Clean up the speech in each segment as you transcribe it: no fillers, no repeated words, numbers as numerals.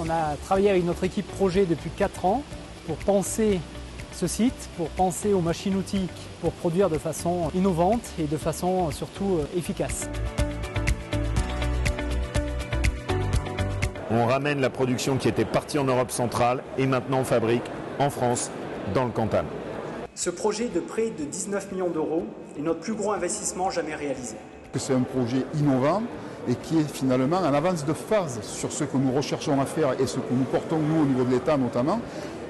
On a travaillé avec notre équipe projet depuis 4 ans pour penser ce site, pour penser aux machines-outils, pour produire de façon innovante et de façon surtout efficace. On ramène la production qui était partie en Europe centrale et maintenant on fabrique en France, dans le Cantal. Ce projet de près de 19 millions d'euros est notre plus gros investissement jamais réalisé. C'est un projet innovant et qui est finalement en avance de phase sur ce que nous recherchons à faire et ce que nous portons nous au niveau de l'État notamment,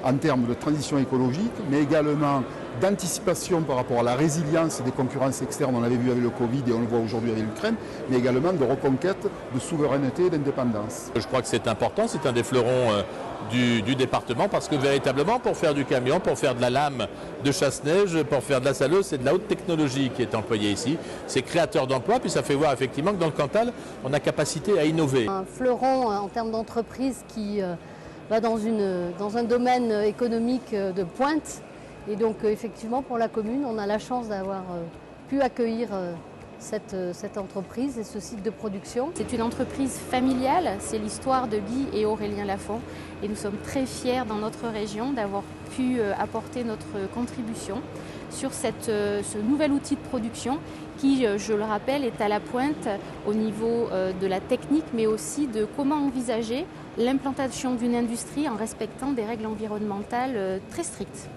en termes de transition écologique, mais également d'anticipation par rapport à la résilience des concurrences externes, on l'avait vu avec le Covid et on le voit aujourd'hui avec l'Ukraine, mais également de reconquête de souveraineté et d'indépendance. Je crois que c'est important, c'est un des fleurons du département parce que véritablement pour faire du camion, pour faire de la lame de chasse-neige, pour faire de la saleuse, c'est de la haute technologie qui est employée ici. C'est créateur d'emplois, puis ça fait voir effectivement que dans le Cantal, on a capacité à innover. Un fleuron en termes d'entreprise qui va dans un domaine économique de pointe. Et donc effectivement pour la commune, on a la chance d'avoir pu accueillir cette entreprise et ce site de production. C'est une entreprise familiale, c'est l'histoire de Guy et Aurélien Lafont et nous sommes très fiers dans notre région d'avoir pu apporter notre contribution sur ce nouvel outil de production qui, je le rappelle, est à la pointe au niveau de la technique mais aussi de comment envisager l'implantation d'une industrie en respectant des règles environnementales très strictes.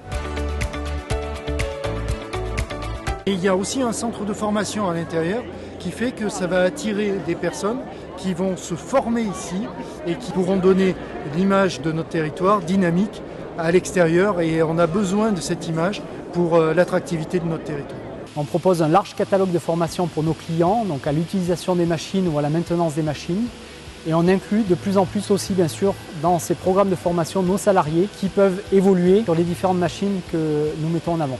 Et il y a aussi un centre de formation à l'intérieur qui fait que ça va attirer des personnes qui vont se former ici et qui pourront donner l'image de notre territoire dynamique à l'extérieur et on a besoin de cette image pour l'attractivité de notre territoire. On propose un large catalogue de formations pour nos clients, donc à l'utilisation des machines ou à la maintenance des machines. Et on inclut de plus en plus aussi, bien sûr, dans ces programmes de formation nos salariés qui peuvent évoluer sur les différentes machines que nous mettons en avant.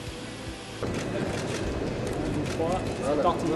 C'est parti.